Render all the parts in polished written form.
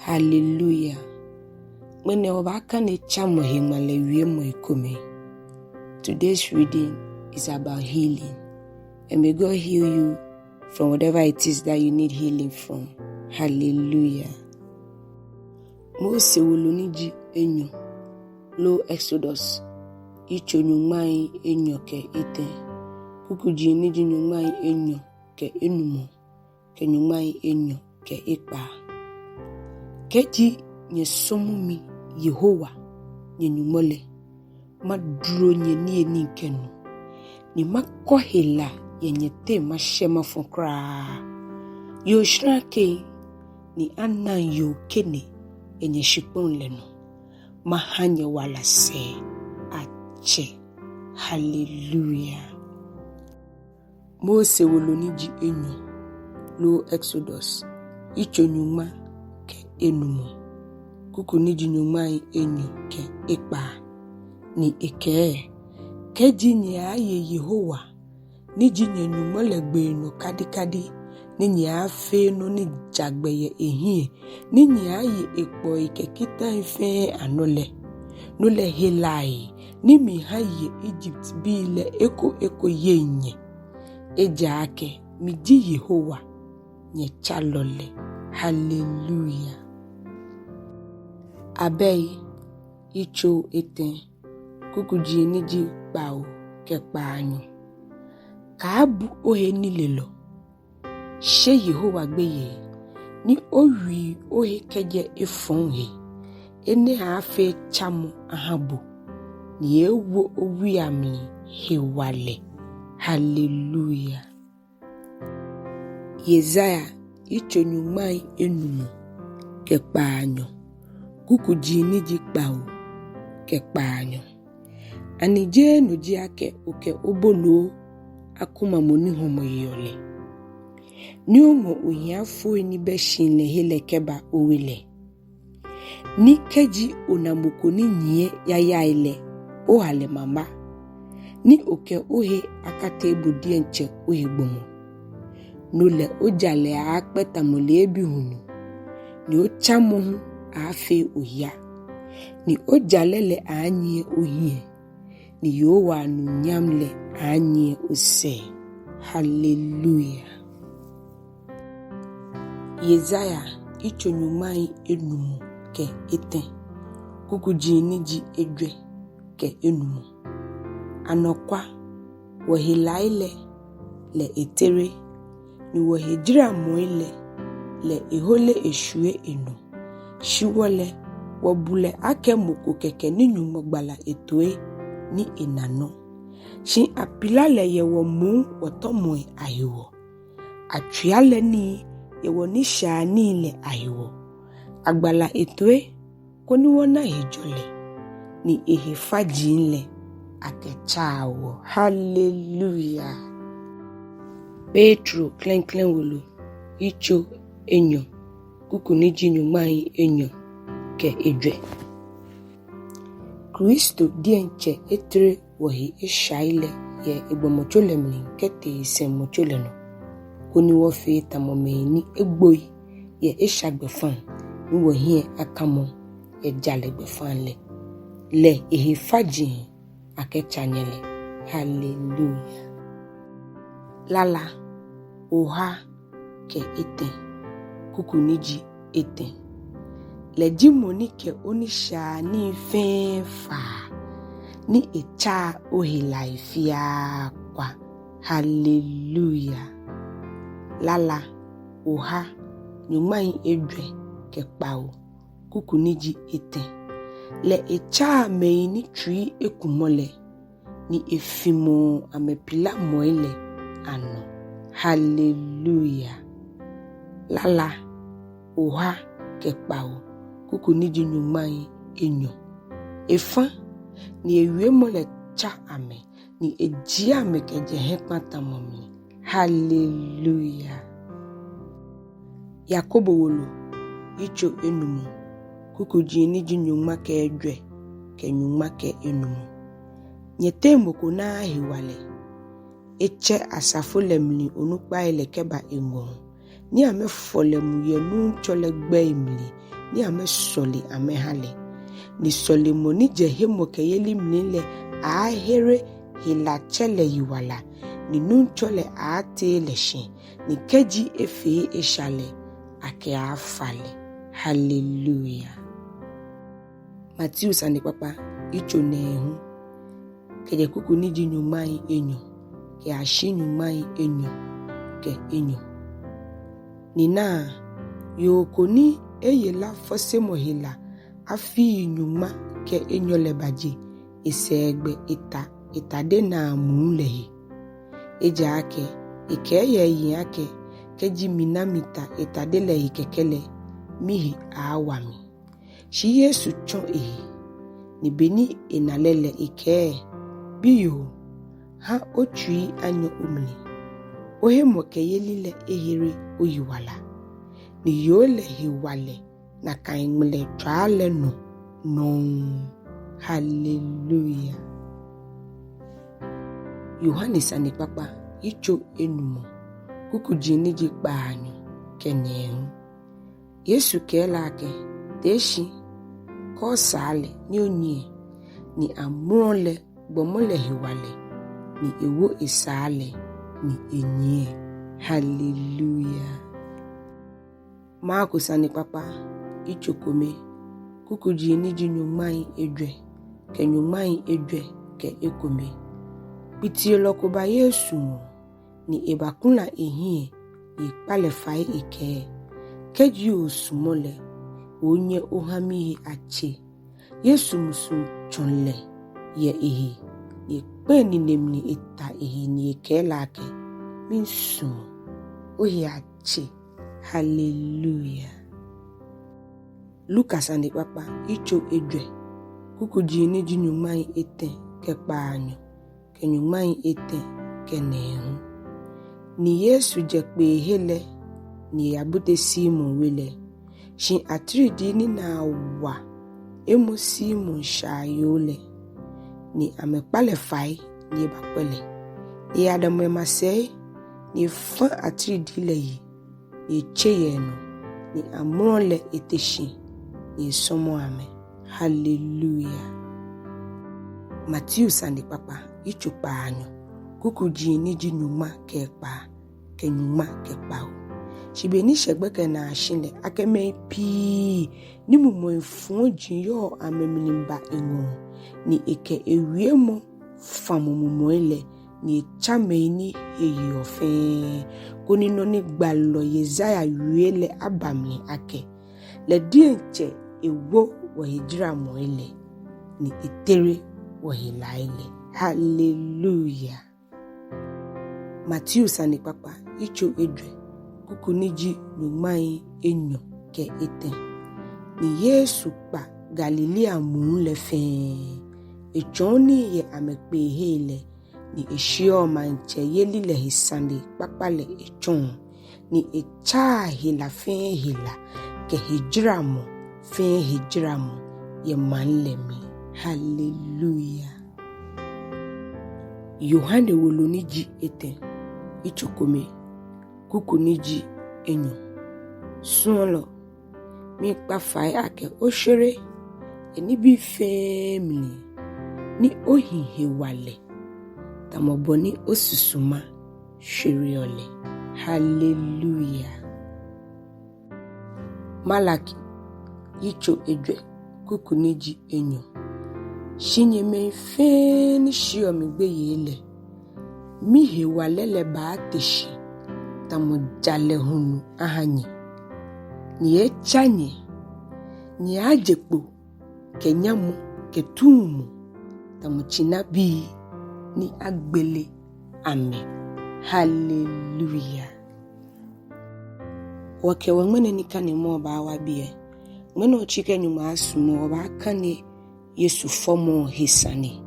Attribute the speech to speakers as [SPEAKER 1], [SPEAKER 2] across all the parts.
[SPEAKER 1] Hallelujah. When Ŋmãlɛ Wiemɔi Komɛi. Today's reading is about healing. And may God heal you from whatever it is that you need healing from. Hallelujah. Mose woloniji enyo. Lo Exodus. Icho nyumai enyo ke ete. Kukuji niji nyumai enyo ke enumo. Ke nyumai enyo ke ikpa. Keji nye somumi Yehowa nye nyumole. Maduro nye niye ninkenu. Ni makohela yenye te mashema fonkra. Yo shrake ni ana yo kene yenye shipon leno. Mahanye wala se ache. Hallelujah. Mose woloniji enyo. Lo Exodus. Icho nyuma ke enumo. Kuku niji nyuma enyo ke ikpa. Ni eke. Keji nye aye Yehowa. Niji nye nyumole gbe no kadikadi. Ni nye afe no ni jagbeye ehie. Ni nye aye ekpo ike kita ife anole. Nole helai. Ni mi haye Egypt bile eko yenye. Eja ake miji Yehowa. Nye chalole. Hallelujah. Abei. Icho eten. Kukuji niji bao kekpa anyo. Kaabu ohe nilelo. She Yehowa gbeye. Ni owi ohe keje efonhe. Ene hafe chamo ahabu. Ni ewo owi ami hewale. Hallelujah. YESAIA icho nyumai enumu kekpa anyo. Kukuji niji bao kekpa anyo. Anije noji ake oke obolo akuma moni homo yole. Ni omo uhiafo ni beshin le hele keba owele. Ni keji onamoko ni nye yaya ile ohale mama. Ni oke ohe akate budie nche ohe bomo. Nule ojale akpeta mole ebi hunu. Ni ochamohu afe ohia. Ni ojalele anye ohie. Ni yowa nunyamle anye ose. Hallelujah. YESAIA icho nyumai enumu ke eten. Kukuji niji edwe ke enumu. Anokwa wahilaile le etere. Ni wahijira moile le ehole eshue enu. Shiwole wabule ake moko keke ni nyumogbala etoe ni enano. Shin apilale yewo mu wotomoe ahiwo. Atuyale ni yewo ni shani le ahiwo. Agbala etoe koni wona hejole. Ni ehefaji le akechawo. Hallelujah. PETRO klen wolo. Icho enyo. Kuku niji nyumai enyo ke edwe. Kristo dienche etre wahi eshaile ye egbomochole mni kete isen mochole no. Koni wofe tamomeni egboi ye eshagbefan. Ni wahi akamo ye jalegbefan le. Le ehifaji akechanyele. Hallelujah. LALA. Oha ke eten. Kuku niji eten. Leji monike onisha ni fenfa. Ni echa ohila ifia kwa. Hallelujah. LALA. Oha. Nyumai edwe kekpao. Kuku niji eten. Le echa meini trui ekumole. Ni efimo amepila moile ano. Hallelujah. LALA. Oha kekpao. Kuku niji nyumai enyo. Efa ni ewe mole cha ame. Ni eji ame keje hekmata momi. Hallelujah. Yakobo wolo. Icho enumu. Kuku niji nyuma ke edwe. Ke nyuma ke enumu. Nyete moko na hiwale. Eche asafole mli onukpa ele keba engo. Ni ame fole mu yenu chole gbe imli. ni ame sole ame hale ni sole moni je hemo keyeli mnile ahere hila chele yiwala ni nunchole aate leshin ni keji efe eshale ake afale. Hallelujah. Matthew sani papa icho nehu keje kuku niji nyumai enyo ke ashi nyumai enyo ke enyo nina yokoni eyela fose mohila afi nyuma ke enyo lebaje esegbe itade na mulehi eja ake ikeye yin ake keji minamita itade lehi kekele mihi awami shi Yesu chon ni beni enalele ike biyo ha ochui anyo umli ohe mokeyelile ehere oyiwala ni yole hiwale na kaimle trale no. Hallelujah. Yohanes ani papa icho enumo kukujini jikbanyo kenehu Yesu kelake deshi ko sale ni onye ni amrole gbomole hiwale ni ewo isale ni enye. Hallelujah. Marko sani papa ichokome kukujini jinyumai edwe kenyumai edwe ke ekome bitioloko ba Yesu ni ebakuna ehie ipale fai ike keji osumole onye ohami ache Yesu musum chonle ye ehi ni peni nemni ita ehi ni ekelake minsu ohi ache. Hallelujah. Lucas andi papa icho edwe kukujini jinyumai ete kekpanyo kenyumai ete kenehu ni Yesu jekpe hele ni abute Simon wele shin atridi ni na wa emu Simon shayole ni amekpale fai ni bakwele ni adamu masei ni fa atridi leyi ni cheyeno ni amrole eteshi ni somo ame. Hallelujah. Matthew sandi papa ichupa anyo kukuji ni jinyuma kekpa kenyuma kekpa shibeni shegbeke na ashile akeme pi ni mumo ifun jinyo ameminimba enwo ni eke ewiemo famu mumo ele ni chame ni eyi ofe koni no ni gbalo YESAIA yuele abami ake le dienche ewo wahijira mo ele ni itere wahilaile. Hallelujah. Matthew sani papa icho edwe kukuniji nyumai enyo ke ete ni Yesu pa Galilea mulefe echoni ye amekpe hele ni eshio manche yelile hisande papale echon ni echa hila fe hila ke hijramo fe hijramo ye manlemi. Hallelujah. Yohane woloniji ete ichokome kukuniji enyo sunlo mi pa fai ake oshere eni bi family ni ohihe wale tamoboni osusuma shiriole. Hallelujah. Malaki icho edwe kukuniji enyo shinye me feni shio migbe yele mihe walele baateshi tamujale hunu ahanye ni echanye ni ajekpo kenyamu ketumu tamuchinabi ni agbele. Amen. Hallelujah. Wake wangmene nikani mo ba wabie mweno chike nyuma asumo ba kane Yesu fomo hisani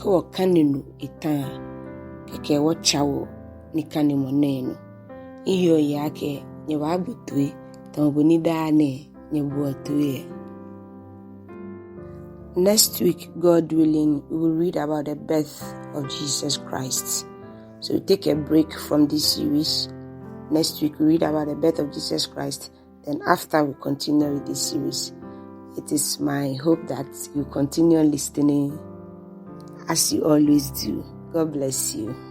[SPEAKER 1] wakane no ita keke wachawo nikani moneno iyo yake nyewabutwe tambuni dane nyebuatwe. Next week, God willing, we will read about the birth of Jesus Christ. So take a break from this series. Next week, we read about the birth of Jesus Christ. Then after we continue with this series, it is my hope that you continue listening as you always do. God bless you.